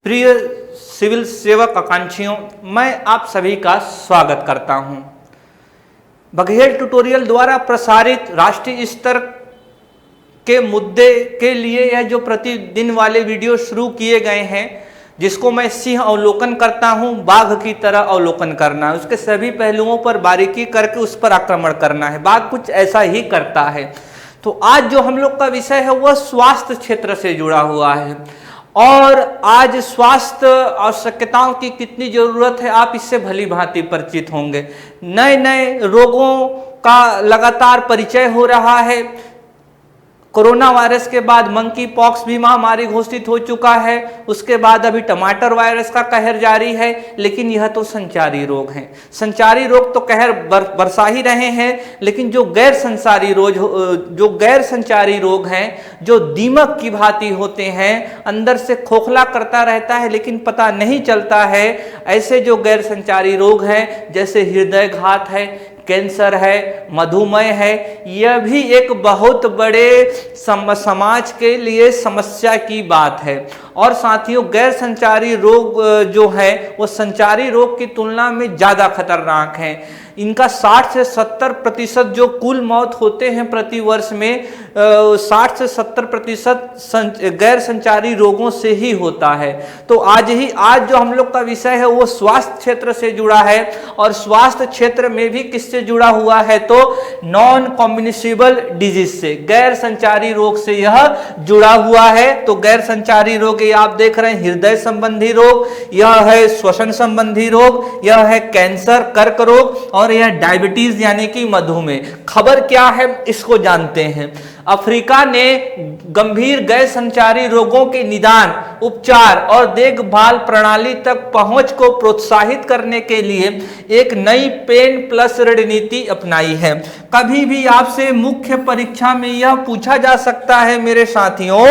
प्रिय सिविल सेवक आकांक्षियों, मैं आप सभी का स्वागत करता हूं। बघेल ट्यूटोरियल द्वारा प्रसारित राष्ट्रीय स्तर के मुद्दे के लिए यह जो प्रतिदिन वाले वीडियो शुरू किए गए हैं, जिसको मैं सिंह अवलोकन करता हूं, बाघ की तरह अवलोकन करना है, उसके सभी पहलुओं पर बारीकी करके उस पर आक्रमण करना है। बाघ कुछ ऐसा ही करता है। तो आज जो हम लोग का विषय है वह स्वास्थ्य क्षेत्र से जुड़ा हुआ है, और आज स्वास्थ्य आवश्यकताओं की कितनी जरूरत है आप इससे भली भांति परिचित होंगे। नए नए रोगों का लगातार परिचय हो रहा है। कोरोना वायरस के बाद मंकी पॉक्स भी महामारी घोषित हो चुका है, उसके बाद अभी टमाटर वायरस का कहर जारी है, लेकिन यह तो संचारी रोग हैं। संचारी रोग तो कहर बरसा ही रहे हैं, लेकिन जो गैर संचारी रोग हैं, जो दीमक की भांति होते हैं, अंदर से खोखला करता रहता है लेकिन पता नहीं चलता है, ऐसे जो गैर संचारी रोग हैं, जैसे हृदय घात है, कैंसर है, मधुमेह है, यह भी एक बहुत बड़े समाज के लिए समस्या की बात है। और साथियों, गैर संचारी रोग जो है वो संचारी रोग की तुलना में ज़्यादा खतरनाक हैं। इनका 60 से 70% जो कुल मौत होते हैं प्रति वर्ष में, 60 से 70% गैर संचारी रोगों से ही होता है। तो आज जो हम लोग का विषय है वो स्वास्थ्य क्षेत्र से जुड़ा है, और स्वास्थ्य क्षेत्र में भी किससे जुड़ा हुआ है, तो नॉन कम्युनिकेबल डिजीज से, गैर संचारी रोग से यह जुड़ा हुआ है। तो गैर संचारी रोग ये आप देख रहे हैं, हृदय संबंधी रोग, यह है श्वसन संबंधी रोग, यह है कैंसर, कर्क रोग, और यह डायबिटीज यानी कि मधुमेह। खबर क्या है इसको जानते हैं। अफ्रीका ने गंभीर गैर संचारी रोगों के निदान, उपचार और देखभाल प्रणाली तक पहुंच को प्रोत्साहित करने के लिए एक नई पेन प्लस रणनीति अपनाई है। कभी भी आपसे मुख्य परीक्षा में यह पूछा जा सकता है मेरे साथियों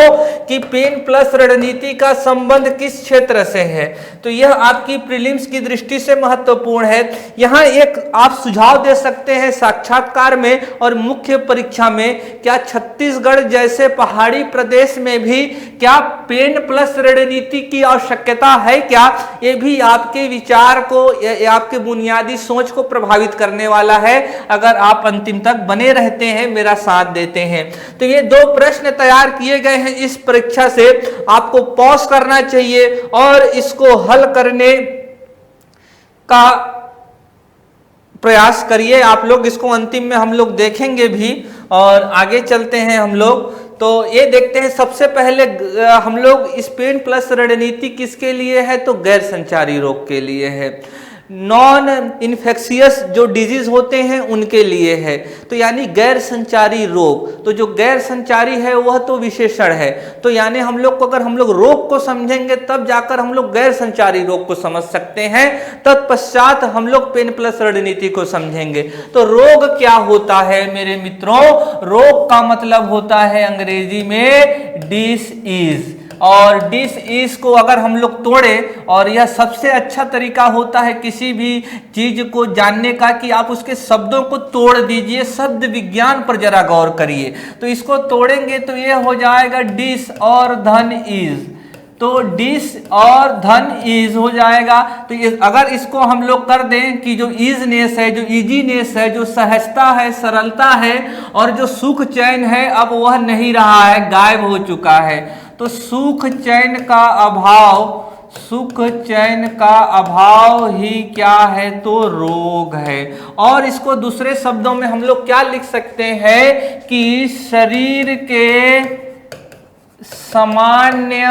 कि पेन प्लस रणनीति का संबंध किस क्षेत्र से है, तो यह आपकी प्रीलिम्स की दृष्टि से महत्वपूर्ण है। यहां एक आप सुझाव दे सकते हैं साक्षात्कार में और मुख्य परीक्षा में, क्या छत्तीसगढ़ जैसे पहाड़ी प्रदेश में भी क्या पेन प्लस रणनीति की आवश्यकता है क्या? ये भी आपके विचार को, आपके बुनियादी सोच को प्रभावित करने वाला है, अगर आप अंतिम तक बने रहते हैं, मेरा साथ देते हैं। तो ये दो प्रश्न तैयार किए गए हैं इस परीक्षा से, आपको पॉज करना चाहिए और इसको हल करने का प्रयास करिए। आप लोग इसको अंतिम में हम लोग देखेंगे भी, और आगे चलते हैं हम लोग। तो ये देखते हैं, सबसे पहले हम लोग इस पेन प्लस रणनीति किसके लिए है, तो गैर संचारी रोग के लिए है। नॉन इन्फेक्शियस जो डिजीज होते हैं उनके लिए है। तो यानी गैर संचारी रोग, तो जो गैर संचारी है वह तो विशेषण है। तो यानी हम लोग को, अगर हम लोग रोग को समझेंगे तब जाकर हम लोग गैर संचारी रोग को समझ सकते हैं, तत्पश्चात हम लोग पेन प्लस रणनीति को समझेंगे। तो रोग क्या होता है मेरे मित्रों? रोग का मतलब होता है अंग्रेजी में डिसीज, और डिसीज को अगर हम लोग तोड़ें, और यह सबसे अच्छा तरीका होता है किसी भी चीज को जानने का कि आप उसके शब्दों को तोड़ दीजिए, शब्द विज्ञान पर जरा गौर करिए। तो इसको तोड़ेंगे तो यह हो जाएगा डिस और धन इज, तो डिस और धन इज हो जाएगा। तो अगर इसको हम लोग कर दें कि जो इजनेस है, जो इजीनेस है, जो सहजता है, सरलता है, और जो सुख चैन है, अब वह नहीं रहा है, गायब हो चुका है। तो सुख चैन का अभाव ही क्या है, तो रोग है। और इसको दूसरे शब्दों में हम लोग क्या लिख सकते हैं कि शरीर के सामान्य,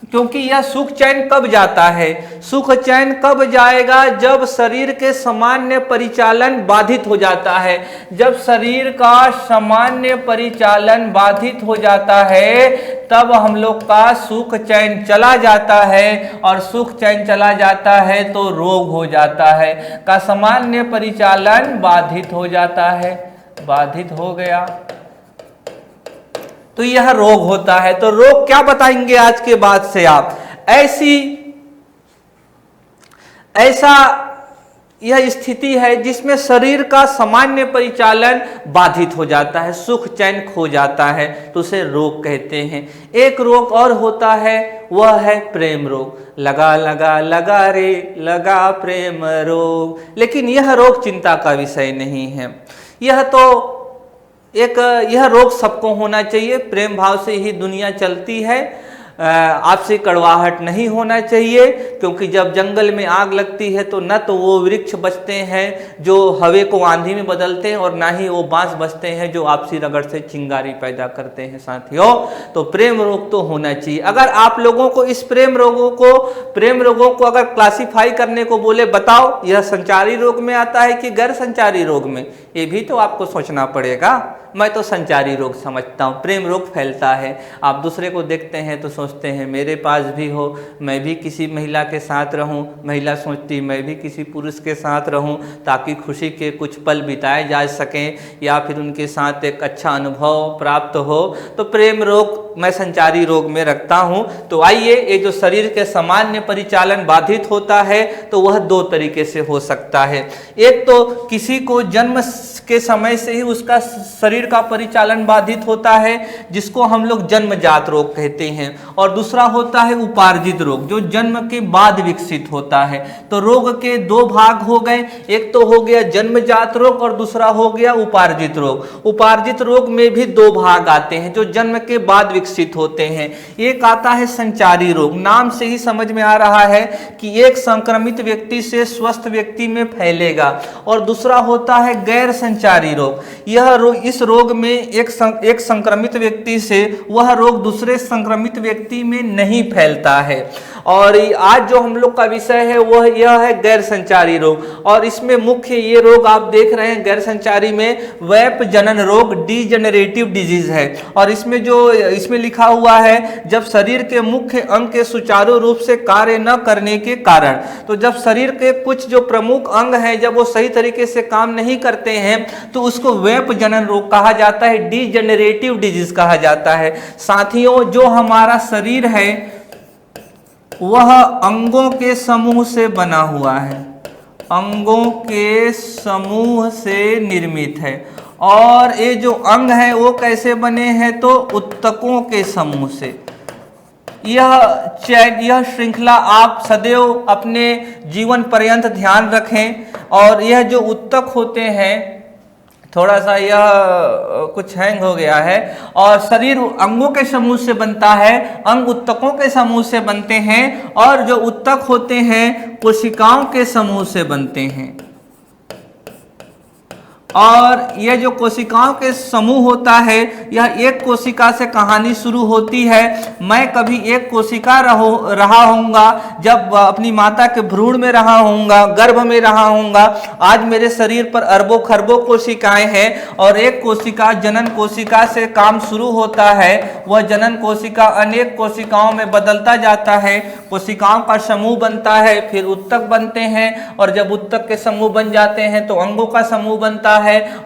क्योंकि यह सुख चैन कब जाता है, सुख चैन कब जाएगा, जब शरीर के सामान्य परिचालन बाधित हो जाता है। जब शरीर का सामान्य परिचालन बाधित हो जाता है तब हम लोग का सुख चैन चला जाता है, और सुख चैन चला जाता है तो रोग हो जाता है। का सामान्य परिचालन बाधित हो जाता है, बाधित हो गया तो यह रोग होता है। तो रोग क्या बताएंगे आज के बाद से आप? ऐसा यह स्थिति है जिसमें शरीर का सामान्य परिचालन बाधित हो जाता है, सुख चैन खो जाता है, तो उसे रोग कहते हैं। एक रोग और होता है, वह है प्रेम रोग। लगा लगा लगा रे लगा प्रेम रोग। लेकिन यह रोग चिंता का विषय नहीं है। यह रोग सबको होना चाहिए। प्रेम भाव से ही दुनिया चलती है। आपसे कड़वाहट नहीं होना चाहिए, क्योंकि जब जंगल में आग लगती है तो न तो वो वृक्ष बचते हैं जो हवे को आंधी में बदलते हैं, और ना ही वो बांस बचते हैं जो आपसी रगड़ से चिंगारी पैदा करते हैं। साथियों, तो प्रेम रोग तो होना चाहिए। अगर आप लोगों को इस प्रेम रोगों को अगर क्लासिफाई करने को बोले, बताओ यह संचारी रोग में आता है कि गैर संचारी रोग में, ये भी तो आपको सोचना पड़ेगा। मैं तो संचारी रोग समझता हूँ। प्रेम रोग फैलता है, आप दूसरे को देखते हैं तो सोचते हैं मेरे पास भी हो, मैं भी किसी महिला के साथ रहूं। महिला सोचती मैं भी किसी पुरुष के साथ रहूं, ताकि खुशी के कुछ पल बिताए जा सकें, या फिर उनके साथ एक अच्छा अनुभव प्राप्त हो। तो प्रेम रोग मैं संचारी रोग में रखता हूं। तो आइए, ये जो शरीर के सामान्य परिचालन बाधित होता है, तो वह दो तरीके से हो सकता है। एक तो किसी को जन्म के समय से ही उसका शरीर का परिचालन बाधित होता है, जिसको हम लोग जन्मजात रोग कहते हैं, और दूसरा होता है उपार्जित रोग, जो जन्म के बाद विकसित होता है। तो रोग के दो भाग हो गए, एक तो हो गया जन्मजात रोग और दूसरा हो गया उपार्जित रोग। उपार्जित रोग में भी दो भाग आते हैं जो जन्म के बाद विकसित होते हैं। एक आता है संचारी रोग। नाम से ही समझ में आ रहा है कि एक संक्रमित व्यक्ति से स्वस्थ व्यक्ति में फैलेगा, और दूसरा होता है गैर संचारी रोग। इस रोग में एक संक्रमित व्यक्ति से वह रोग दूसरे संक्रमित व्यक्ति में नहीं फैलता है। और आज जो हम लोग का विषय है वह यह है गैर संचारी रोग, और इसमें मुख्य ये रोग आप देख रहे हैं गैर संचारी में वैप जनन रोग, डीजेनरेटिव डिजीज है। और इसमें लिखा हुआ है, जब शरीर के मुख्य अंग के सुचारू रूप से कार्य न करने के कारण, तो जब शरीर के कुछ जो प्रमुख अंग हैं जब वो सही तरीके से काम नहीं करते हैं तो उसको वैप जनन रोग कहा जाता है, डीजेनरेटिव डिजीज कहा जाता है। साथियों, जो हमारा शरीर है वह अंगों के समूह से बना हुआ है, अंगों के समूह से निर्मित है। और ये जो अंग है वो कैसे बने हैं, तो उत्तकों के समूह से। यह श्रृंखला आप सदैव अपने जीवन पर्यंत ध्यान रखें। और यह जो उत्तक होते हैं, थोड़ा सा यह कुछ हैंग हो गया है, और शरीर अंगों के समूह से बनता है, अंग उत्तकों के समूह से बनते हैं, और जो उत्तक होते हैं कोशिकाओं के समूह से बनते हैं। और यह जो कोशिकाओं के समूह होता है, यह एक कोशिका से कहानी शुरू होती है। मैं कभी एक कोशिका रहा होऊंगा जब अपनी माता के भ्रूण में रहा होऊंगा, गर्भ में रहा होऊंगा। आज मेरे शरीर पर अरबों खरबों कोशिकाएं हैं, और एक कोशिका जनन कोशिका से काम शुरू होता है। वह जनन कोशिका अनेक कोशिकाओं में बदलता जाता है, कोशिकाओं का समूह बनता है, फिर उत्तक बनते हैं, और जब उत्तक के समूह बन जाते हैं तो अंगों का समूह बनता है,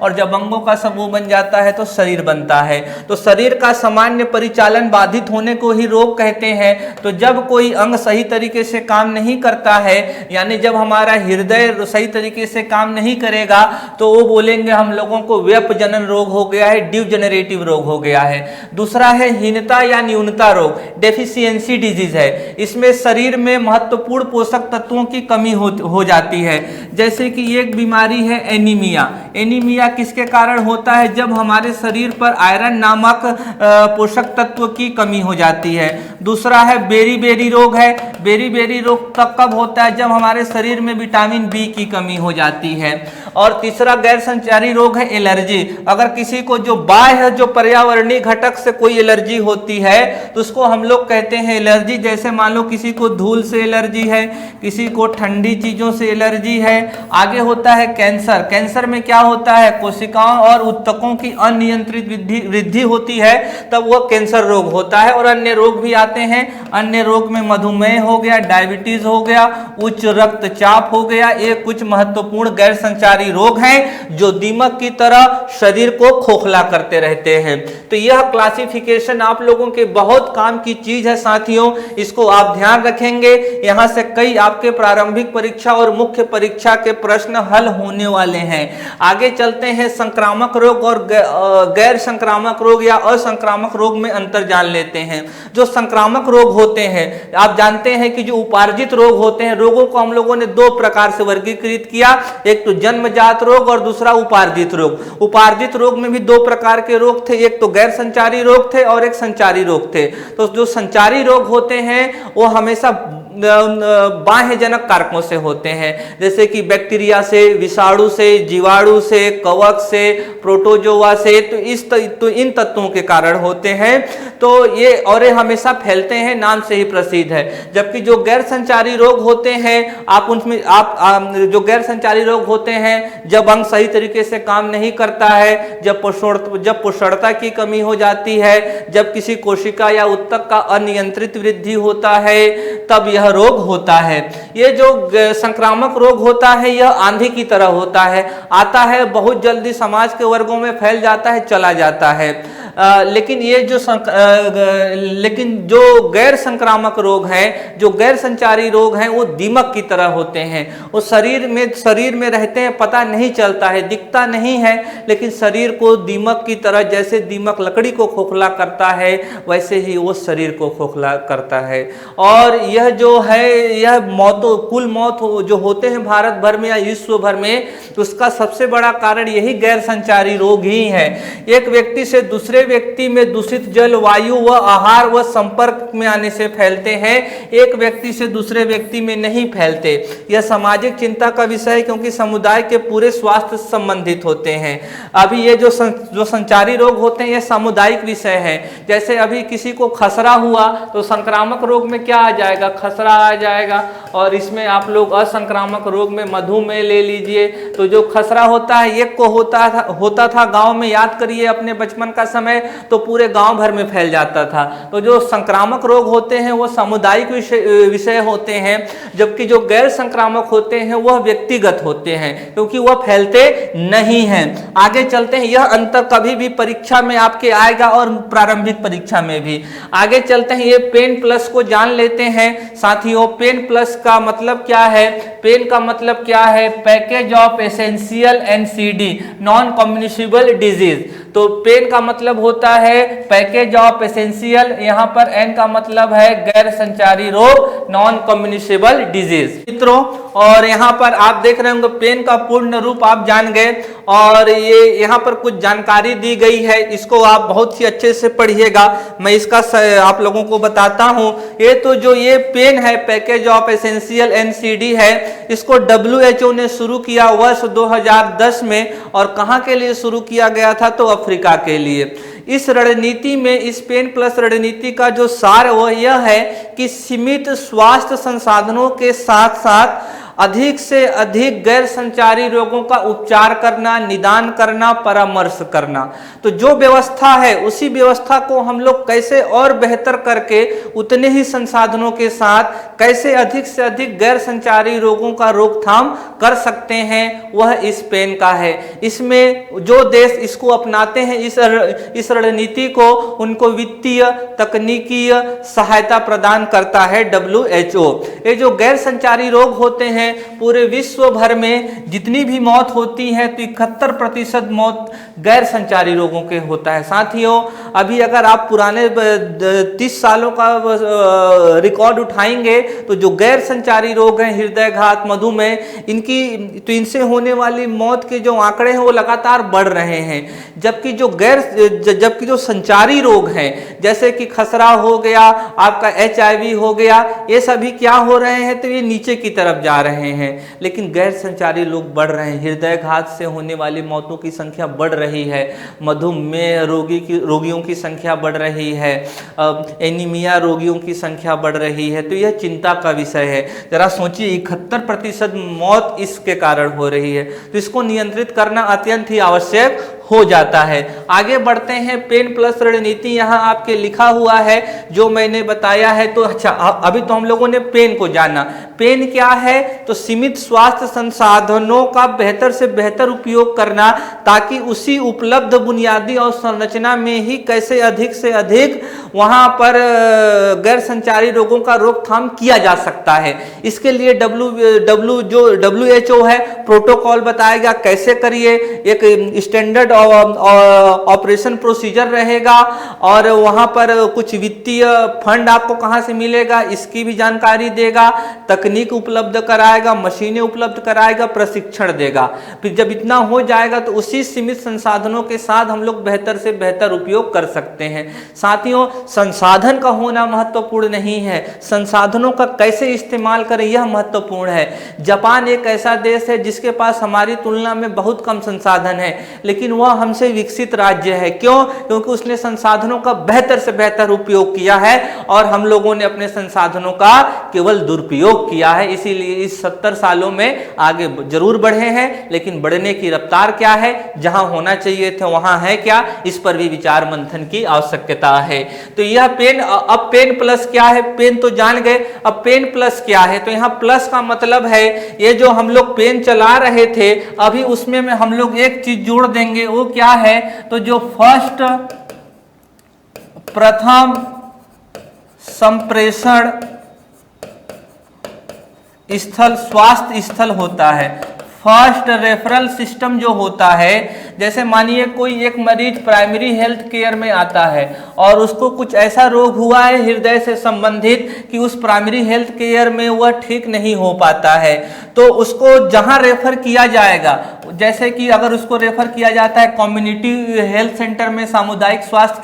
और जब अंगों का समूह बन जाता है तो शरीर बनता है। तो शरीर का सामान्य परिचालन बाधित होने को ही रोग कहते हैं। तो जब कोई अंग सही तरीके से काम नहीं करता है, यानी जब हमारा हृदय सही तरीके से काम नहीं करेगा, तो वो बोलेंगे हम लोगों को व्यप जनन रोग हो गया है, डिजेनरेटिव रोग हो गया है। दूसरा है हीनता या न्यूनता रोग, डेफिशिएंसी डिजीज है। इसमें शरीर में महत्वपूर्ण पोषक तत्वों की कमी हो जाती है। जैसे कि एक बीमारी है एनीमिया। एनीमिया किसके कारण होता है, जब हमारे शरीर पर आयरन नामक पोषक तत्व की कमी हो जाती है। दूसरा है बेरी रोग है। बेरी रोग तब कब होता है, जब हमारे शरीर में विटामिन बी की कमी हो जाती है। और तीसरा गैर संचारी रोग है एलर्जी। अगर किसी को जो बाह्य जो पर्यावरणीय घटक से कोई एलर्जी होती है तो उसको हम लोग कहते हैं एलर्जी। जैसे मान लो किसी को धूल से एलर्जी है, किसी को ठंडी चीजों से एलर्जी है। आगे होता है कैंसर। कैंसर में क्या होता है, कोशिकाओं और उत्तकों की अनियंत्रित वृद्धि होती है, तब वह कैंसर रोग होता है। और अन्य रोग भी आते जाते हैं। अन्य रोग में मधुमेह हो गया, डायबिटीज हो गया, उच्च रक्तचाप हो गया, ये कुछ महत्वपूर्ण गैर संचारी रोग हैं जो दीमक की तरह शरीर को खोखला करते रहते हैं। तो यह क्लासिफिकेशन आप लोगों के बहुत काम की चीज है साथियों, इसको आप ध्यान रखेंगे। यहां से कई आपके प्रारंभिक परीक्षा और मुख्य परीक्षा के प्रश्न हल होने वाले हैं। आगे चलते हैं, संक्रामक रोग और गैर संक्रामक रोग या असंक्रामक रोग में अंतर जान लेते हैं। जो संक्रामक रोग होते हैं, आप जानते हैं कि जो उपार्जित रोग होते हैं, रोगों को हम लोगों ने दो प्रकार से वर्गीकृत किया, एक तो जन्मजात रोग और दूसरा उपार्जित रोग। उपार्जित रोग में भी दो प्रकार के रोग थे, एक तो गैर संचारी रोग थे और एक संचारी रोग थे। तो जो संचारी रोग होते हैं वो हमेशा बाह्य जनक कारकों से होते हैं, जैसे कि बैक्टीरिया से, विषाणु से, जीवाणु से, कवक से, प्रोटोजोआ से, तो इन तत्वों के कारण होते हैं। तो ये और ये हमेशा फैलते हैं, नाम से ही प्रसिद्ध है। जबकि जो गैर संचारी रोग होते हैं, आप उनमें जो गैर संचारी रोग होते हैं, जब अंग सही तरीके से काम नहीं करता है, जब पोषणता की कमी हो जाती है, जब किसी कोशिका या उत्तक का अनियंत्रित वृद्धि होता है, तब यह रोग होता है। ये जो संक्रामक रोग होता है यह आंधी की तरह होता है, आता है बहुत जल्दी समाज के वर्गों में फैल जाता है, चला जाता है। लेकिन जो गैर संक्रामक रोग हैं, जो गैर संचारी रोग हैं, वो दीमक की तरह होते हैं। वो शरीर में रहते हैं, पता नहीं चलता है, दिखता नहीं है, लेकिन शरीर को दीमक की तरह, जैसे दीमक लकड़ी को खोखला करता है वैसे ही वो शरीर को खोखला करता है। और यह जो है, यह कुल मौत जो होते हैं भारत भर में या विश्व भर में, उसका सबसे बड़ा कारण यही गैर संचारी रोग ही है। एक व्यक्ति से दूसरे व्यक्ति में दूषित जल, वायु व आहार व संपर्क में आने से फैलते हैं, एक व्यक्ति से दूसरे व्यक्ति में नहीं फैलते। यह सामाजिक चिंता का विषय है, क्योंकि समुदाय के पूरे स्वास्थ्य से संबंधित होते हैं। अभी ये जो संचारी रोग होते हैं ये सामुदायिक विषय है। जैसे अभी किसी को खसरा हुआ तो संक्रामक रोग में क्या आ जाएगा? खसरा आ जाएगा। और इसमें आप लोग असंक्रामक रोग में मधुमेह ले लीजिए। तो जो खसरा होता है, एक को होता था गांव में, याद करिए अपने बचपन का समय, तो पूरे गांव भर में फैल जाता था। तो जो संक्रामक रोग होते हैं वो सामुदायिक विषय होते हैं, जबकि जो गैर संक्रामक होते हैं वह व्यक्तिगत होते हैं, क्योंकि वह फैलते नहीं हैं। आगे चलते हैं, यह अंतर कभी भी परीक्षा में आपके आएगा और प्रारंभिक परीक्षा में भी। आगे चलते हैं, ये पेन प्लस को जान लेते हैं साथियों। पेन प्लस का मतलब क्या है? पेन का मतलब क्या है? Package of essential NCD, non communicable disease. तो पेन का मतलब होता है पैकेज ऑफ एसेंशियल, यहाँ पर एन का मतलब है गैर संचारी रोग, नॉन कम्युनिकेबल डिजीज मित्रों। और यहाँ पर आप देख रहे होंगे पेन का पूर्ण रूप आप जान गए, और ये यहाँ पर कुछ जानकारी दी गई है, इसको आप बहुत ही अच्छे से पढ़िएगा। मैं इसका आप लोगों को बताता हूँ। ये तो जो ये पेन है, पैकेज ऑफ एसेंशियल NCD है, इसको WHO ने शुरू किया वर्ष 2010 में। और कहाँ के लिए शुरू किया गया था? तो अफ्रीका के लिए। इस रणनीति में, इस पेन प्लस रणनीति का जो सार वह यह है कि सीमित स्वास्थ्य संसाधनों के साथ साथ अधिक से अधिक गैर संचारी रोगों का उपचार करना, निदान करना, परामर्श करना। तो जो व्यवस्था है उसी व्यवस्था को हम लोग कैसे और बेहतर करके उतने ही संसाधनों के साथ कैसे अधिक से अधिक गैर संचारी रोगों का रोकथाम कर सकते हैं, वह इस पेन का है। इसमें जो देश इसको अपनाते हैं, इस रणनीति को, उनको वित्तीय तकनीकीय सहायता प्रदान करता है WHO। ये जो गैर संचारी रोग होते हैं, पूरे विश्व भर में जितनी भी मौत होती है तो 71% मौत गैर संचारी रोगों के होता है। साथियों, अभी अगर आप पुराने 30 सालों का रिकॉर्ड उठाएंगे तो जो गैर संचारी रोग हैं, हृदयघात, मधुमेह, इनसे होने वाली मौत के जो आंकड़े हैं वो लगातार बढ़ रहे हैं। जबकि जो संचारी रोग हैं, जैसे कि खसरा हो गया, आपका HIV हो गया, ये सभी क्या हो रहे हैं? तो ये नीचे की तरफ जा रहे हैं। लेकिन गैर संचारी लोग बढ़ रहे हैं। हृदयघात से होने वाली मौतों की संख्या बढ़ रही है, मधुमेह रोगियों की संख्या बढ़ रही है, एनीमिया रोगियों की संख्या बढ़ रही है। तो यह चिंता का विषय है। जरा सोचिए, 71% मौत इसके कारण हो रही है। तो इसको नियंत्रित करना अत्यंत ही आवश्यक हो जाता है। आगे बढ़ते हैं, पेन प्लस रणनीति यहाँ आपके लिखा हुआ है जो मैंने बताया है। तो अच्छा, अभी तो हम लोगों ने पेन को जाना। पेन क्या है? तो सीमित स्वास्थ्य संसाधनों का बेहतर से बेहतर उपयोग करना, ताकि उसी उपलब्ध बुनियादी और संरचना में ही कैसे अधिक से अधिक वहां पर गैर संचारी रोगों का रोकथाम किया जा सकता है। इसके लिए WHO है प्रोटोकॉल बताएगा कैसे करिए, एक स्टैंडर्ड ऑपरेशन प्रोसीजर रहेगा, और वहां पर कुछ वित्तीय फंड आपको कहां से मिलेगा इसकी भी जानकारी देगा, तकनीक उपलब्ध कराएगा, मशीनें उपलब्ध कराएगा, प्रशिक्षण देगा। फिर जब इतना हो जाएगा तो उसी सीमित संसाधनों के साथ हम लोग बेहतर से बेहतर उपयोग कर सकते हैं। साथियों, संसाधन का होना महत्वपूर्ण नहीं है, संसाधनों का कैसे इस्तेमाल करें यह महत्वपूर्ण है। जापान एक ऐसा देश है जिसके पास हमारी तुलना में बहुत कम संसाधन है, लेकिन वह हमसे विकसित राज्य है। क्यों? क्योंकि उसने संसाधनों का बेहतर से बेहतर उपयोग किया है और हम लोगों ने अपने संसाधनों का केवल दुरुपयोग किया है। इसीलिए इस 70 सालों में आगे जरूर बढ़े हैं, लेकिन बढ़ने की रफ्तार क्या है, जहां होना चाहिए थे वहां है क्या, इस पर भी विचार मंथन की आवश्यकता है। तो यह पेन, अब पेन प्लस क्या है? पेन तो जान गए, अब पेन प्लस क्या है? तो यहां प्लस का मतलब है ये जो हम लोग पेन चला रहे थे अभी उसमें में हम लोग एक चीज जोड़ देंगे, वो क्या है? तो जो प्रथम संप्रेषण स्थल स्वास्थ्य स्थल होता है। फर्स्ट रेफरल सिस्टम जो होता है, जैसे मानिए कोई एक मरीज प्राइमरी हेल्थ केयर में आता है और उसको कुछ ऐसा रोग हुआ है हृदय से संबंधित कि उस प्राइमरी हेल्थ केयर में वह ठीक नहीं हो पाता है, तो उसको जहां रेफर किया जाएगा, जैसे कि अगर उसको रेफर किया जाता है कम्युनिटी हेल्थ सेंटर में, सामुदायिक स्वास्थ्य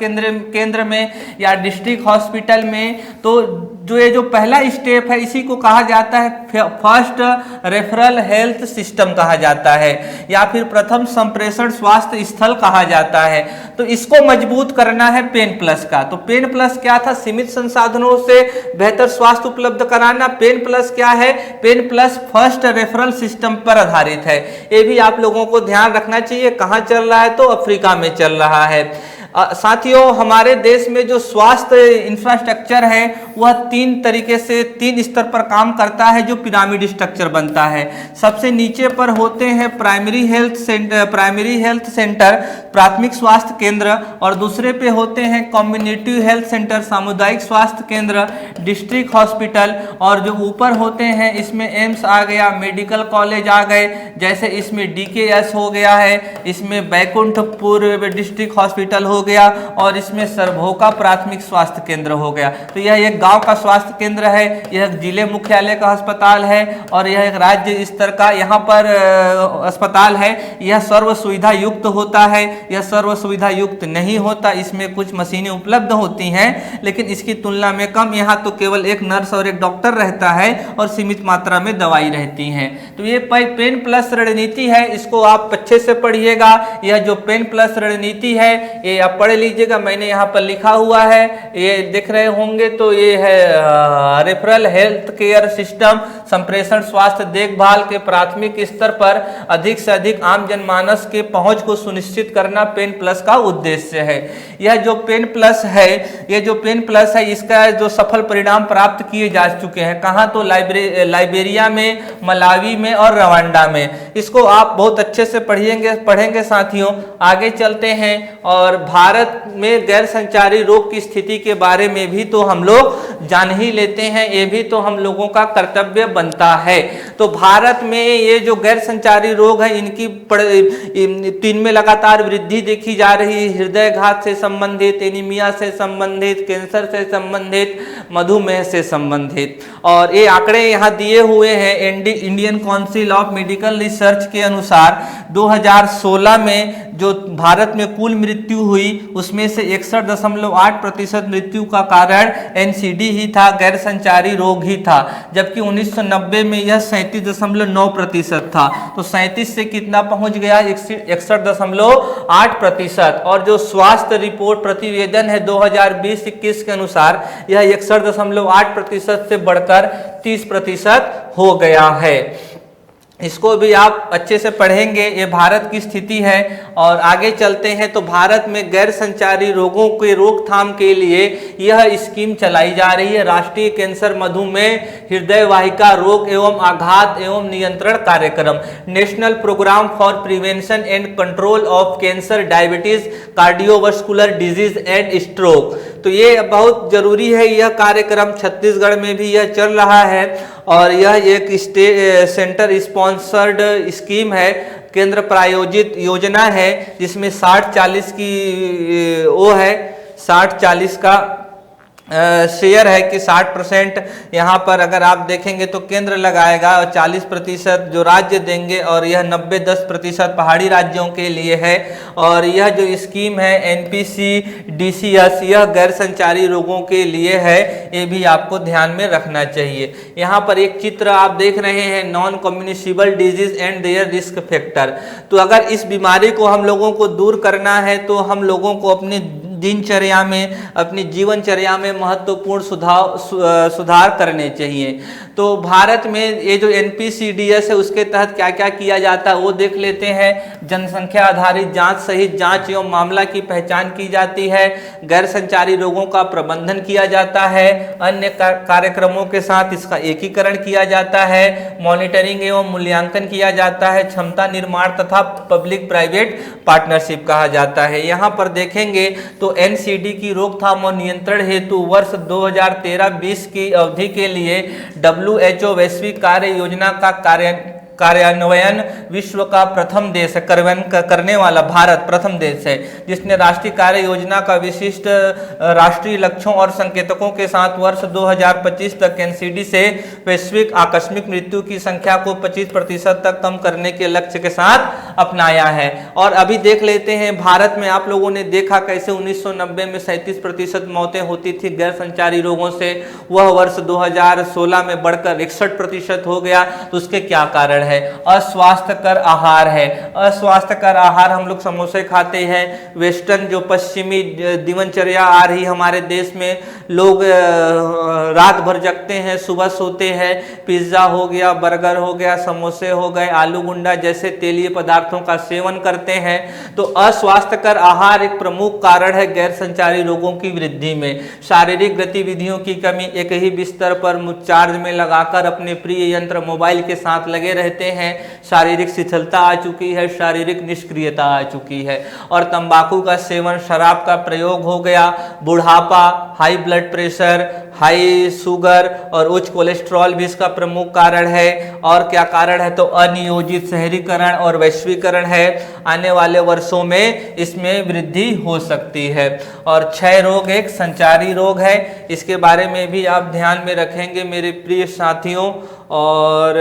केंद्र में या डिस्ट्रिक्ट हॉस्पिटल में, तो जो ये जो पहला स्टेप है इसी को कहा जाता है फर्स्ट रेफरल हेल्थ सिस्टम कहा जाता है, या फिर प्रथम संप्रेषण स्वास्थ्य स्थल कहा जाता है। तो इसको मजबूत करना है पेन प्लस का। तो पेन प्लस क्या था? सीमित संसाधनों से बेहतर स्वास्थ्य उपलब्ध कराना। पेन प्लस क्या है? Pen plus first referral system पर आधारित है। ये भी आप लोगों को ध्यान रखना चाहिए। कहां चल रहा है? तो अफ्रीका में चल रहा है। साथियों, हमारे देश में जो स्वास्थ्य इंफ्रास्ट्रक्चर है वह तीन स्तर पर काम करता है, जो पिरामिड स्ट्रक्चर बनता है। सबसे नीचे पर होते हैं प्राइमरी हेल्थ सेंटर प्राथमिक स्वास्थ्य केंद्र, और दूसरे पे होते हैं कम्युनिटी हेल्थ सेंटर सामुदायिक स्वास्थ्य केंद्र, डिस्ट्रिक्ट हॉस्पिटल, और जो ऊपर होते हैं इसमें एम्स आ गया, मेडिकल कॉलेज आ गए, जैसे इसमें DKS हो गया है, इसमें बैकुंठपुर डिस्ट्रिक्ट हॉस्पिटल हो गया, और इसमें सरभोका प्राथमिक स्वास्थ्य केंद्र हो गया। तो यह एक गांव का स्वास्थ्य केंद्र है, यह एक जिले मुख्यालय का अस्पताल है, और यह एक राज्य स्तर का यहाँ पर अस्पताल है। यह सर्व सुविधा युक्त होता है, यह सर्व सुविधा युक्त नहीं होता, इसमें कुछ मशीनें उपलब्ध होती हैं लेकिन इसकी तुलना में कम। यहाँ तो केवल एक नर्स और एक डॉक्टर रहता है और सीमित मात्रा में दवाई रहती है। तो ये पेन प्लस रणनीति है, इसको आप अच्छे से पढ़िएगा। यह जो पेन प्लस रणनीति है ये आप पढ़ लीजिएगा, मैंने यहाँ पर लिखा हुआ है, ये देख रहे होंगे। तो ये है रेफरल हेल्थ केयर सिस्टम, संप्रेषण स्वास्थ्य देखभाल के प्राथमिक स्तर पर अधिक से अधिक आम जनमानस के पहुंच को सुनिश्चित करना पेन प्लस का उद्देश्य है। यह जो पेन प्लस है, इसका जो सफल परिणाम प्राप्त किए जा चुके हैं, कहाँ? तो लाइबेरिया में, मलावी में और रवांडा में। इसको आप बहुत अच्छे से पढ़ेंगे साथियों। आगे चलते हैं और भारत में गैर संचारी रोग की स्थिति के बारे में भी तो हम लोग जान ही लेते हैं, ये भी तो हम लोगों का कर्तव्य बनता है। तो भारत में ये जो गैर संचारी रोग है इनमें लगातार वृद्धि देखी जा रही है। हृदय घात से संबंधित, एनीमिया से संबंधित, कैंसर से संबंधित, मधुमेह से संबंधित, और ये आंकड़े यहाँ दिए हुए हैं। Indian council of medical research के अनुसार 2016 में जो भारत में कुल मृत्यु हुई उसमें से 61.8% मृत्यु का कारण NCD ही था, गैर संचारी रोग ही था, जबकि 1990 में यह 37.9% था। तो 37 से कितना पहुंच गया? 61.8%। और जो स्वास्थ्य रिपोर्ट प्रतिवेदन है 2020-21 के अनुसार यह 61.8% से बढ़कर 30% हो गया है। इसको भी आप अच्छे से पढ़ेंगे, ये भारत की स्थिति है। और आगे चलते हैं तो भारत में गैर संचारी रोगों के रोकथाम के लिए यह स्कीम चलाई जा रही है, राष्ट्रीय कैंसर, मधुमेह, हृदय वाहिका रोग एवं आघात एवं नियंत्रण कार्यक्रम, national programme for prevention and control of cancer, diabetes, cardiovascular disease and stroke. तो ये बहुत जरूरी है, यह कार्यक्रम छत्तीसगढ़ में भी यह चल रहा है और यह एक सेंटर स्पॉन्सर्ड स्कीम है, केंद्र प्रायोजित योजना है, जिसमें 60-40 की वो है, 60-40 का शेयर है कि 60% यहाँ पर अगर आप देखेंगे तो केंद्र लगाएगा और 40% जो राज्य देंगे, और यह 90-10% पहाड़ी राज्यों के लिए है। और यह जो स्कीम है NPCDCS, यह गैर संचारी रोगों के लिए है, ये भी आपको ध्यान में रखना चाहिए। यहाँ पर एक चित्र आप देख रहे हैं, non communicable disease and their risk factor. तो अगर इस बीमारी को हम लोगों को दूर करना है तो हम लोगों को अपनी दिनचर्या में, अपनी जीवनचर्या में महत्वपूर्ण सुधार करने चाहिए। तो भारत में ये जो NPCDS है उसके तहत क्या क्या किया जाता है वो देख लेते हैं। जनसंख्या आधारित जांच सहित जांच एवं मामला की पहचान की जाती है, गैर संचारी रोगों का प्रबंधन किया जाता है, अन्य कार्यक्रमों के साथ इसका एकीकरण किया जाता है, मॉनिटरिंग एवं मूल्यांकन किया जाता है, क्षमता निर्माण तथा पब्लिक प्राइवेट पार्टनरशिप कहा जाता है। यहाँ पर देखेंगे तो NCD की रोकथाम और नियंत्रण हेतु वर्ष 2013-20 की अवधि के लिए WHO वैश्विक कार्य योजना का कार्यान्वयन विश्व का प्रथम देश है, करने वाला भारत प्रथम देश है, जिसने राष्ट्रीय कार्य योजना का विशिष्ट राष्ट्रीय लक्ष्यों और संकेतकों के साथ वर्ष 2025 तक NCD से वैश्विक आकस्मिक मृत्यु की संख्या को 25% तक कम करने के लक्ष्य के साथ अपनाया है। और अभी देख लेते हैं भारत में, आप लोगों ने देखा कैसे 1990 में 37% मौतें होती थी गैर संचारी रोगों से, वह वर्ष 2016 में बढ़कर 61% हो गया। तो उसके क्या कारण है? अस्वास्थ्यकर आहार है। अस्वास्थ्यकर आहार, हम लोग समोसे खाते हैं, वेस्टर्न जो पश्चिमी दिनचर्या आ रही हमारे देश में, लोग रात भर जगते हैं, सुबह सोते हैं, पिज्जा हो गया, बर्गर हो गया, समोसे हो गए, आलू गुंडा जैसे तेलीय पदार्थों का सेवन करते हैं। तो अस्वास्थ्यकर आहार एक प्रमुख कारण है गैर संचारी रोगों की वृद्धि में। शारीरिक गतिविधियों की कमी, एक ही बिस्तर पर चार्ज में लगाकर अपने प्रिय यंत्र मोबाइल के साथ लगे रहते हैं, शारीरिक शिथिलता आ चुकी है, शारीरिक निष्क्रियता आ चुकी है। और तंबाकू का सेवन, शराब का प्रयोग हो गया, बुढ़ापा, high blood pressure, high sugar और उच्च कोलेस्ट्रॉल भी इसका प्रमुख कारण है। और क्या कारण है? तो अनियोजित शहरीकरण और वैश्वीकरण है। आने वाले वर्षों में इसमें वृद्धि हो सकती है। और क्षय रोग एक संचारी रोग है, इसके बारे में भी आप ध्यान में रखेंगे मेरे प्रिय साथियों। और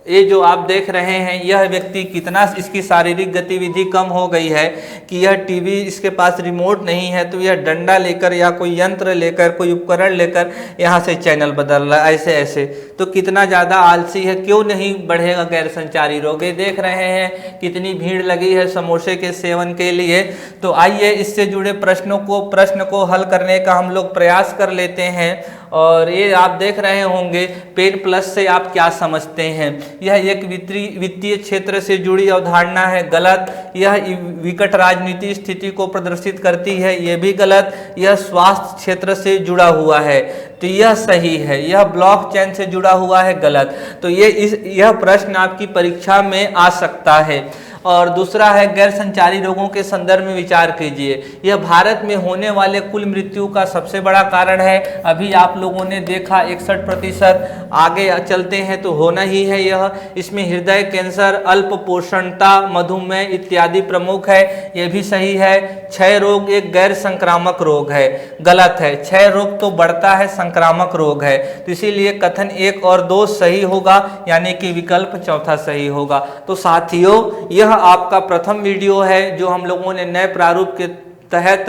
ये जो आप देख रहे हैं, यह व्यक्ति कितना इसकी शारीरिक गतिविधि कम हो गई है कि यह टीवी, इसके पास रिमोट नहीं है तो यह डंडा लेकर या कोई यंत्र लेकर, कोई उपकरण लेकर यहाँ से चैनल बदल रहा है, ऐसे ऐसे। तो कितना ज़्यादा आलसी है, क्यों नहीं बढ़ेगा गैर संचारी रोग? ये देख रहे हैं कितनी भीड़ लगी है समोसे के सेवन के लिए। तो आइए इससे जुड़े प्रश्न को हल करने का हम लोग प्रयास कर लेते हैं। और ये आप देख रहे होंगे, पेन प्लस से आप क्या समझते हैं? यह एक वित्तीय क्षेत्र से जुड़ी अवधारणा है, गलत। यह विकट राजनीति स्थिति को प्रदर्शित करती है, यह भी गलत। यह स्वास्थ्य क्षेत्र से जुड़ा हुआ है, तो यह सही है। यह ब्लॉकचेन से जुड़ा हुआ है, गलत। तो यह प्रश्न आपकी परीक्षा में आ सकता है। और दूसरा है, गैर संचारी रोगों के संदर्भ में विचार कीजिए। यह भारत में होने वाले कुल मृत्यु का सबसे बड़ा कारण है। अभी आप लोगों ने देखा 61%, आगे चलते हैं तो होना ही है यह। इसमें हृदय कैंसर, अल्प पोषणता, मधुमेह इत्यादि प्रमुख है, यह भी सही है। क्षय रोग एक गैर संक्रामक रोग है, गलत है। क्षय रोग तो बढ़ता है, संक्रामक रोग है। तो इसीलिए कथन 1 और 2 सही होगा, यानी कि विकल्प चौथा सही होगा। तो साथियों, यह आपका प्रथम वीडियो है जो हम लोगों ने नए प्रारूप के तहत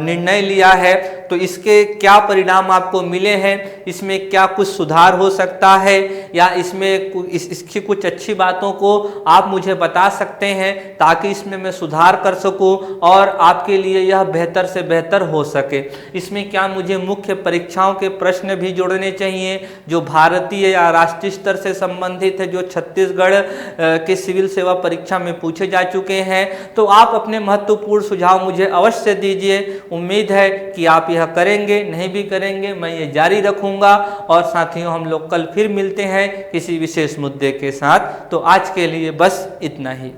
निर्णय लिया है, तो इसके क्या परिणाम आपको मिले हैं, इसमें क्या कुछ सुधार हो सकता है, या इसमें इसकी कुछ अच्छी बातों को आप मुझे बता सकते हैं ताकि इसमें मैं सुधार कर सकूं और आपके लिए यह बेहतर से बेहतर हो सके। इसमें क्या मुझे मुख्य परीक्षाओं के प्रश्न भी जोड़ने चाहिए जो भारतीय या राष्ट्रीय स्तर से संबंधित है, जो छत्तीसगढ़ के सिविल सेवा परीक्षा में पूछे जा चुके हैं? तो आप अपने महत्वपूर्ण सुझाव मुझे अवश्य दीजिए। उम्मीद है कि आप यह करेंगे, नहीं भी करेंगे मैं ये जारी रखूंगा। और साथियों, हम लोग कल फिर मिलते हैं किसी विशेष मुद्दे के साथ। तो आज के लिए बस इतना ही।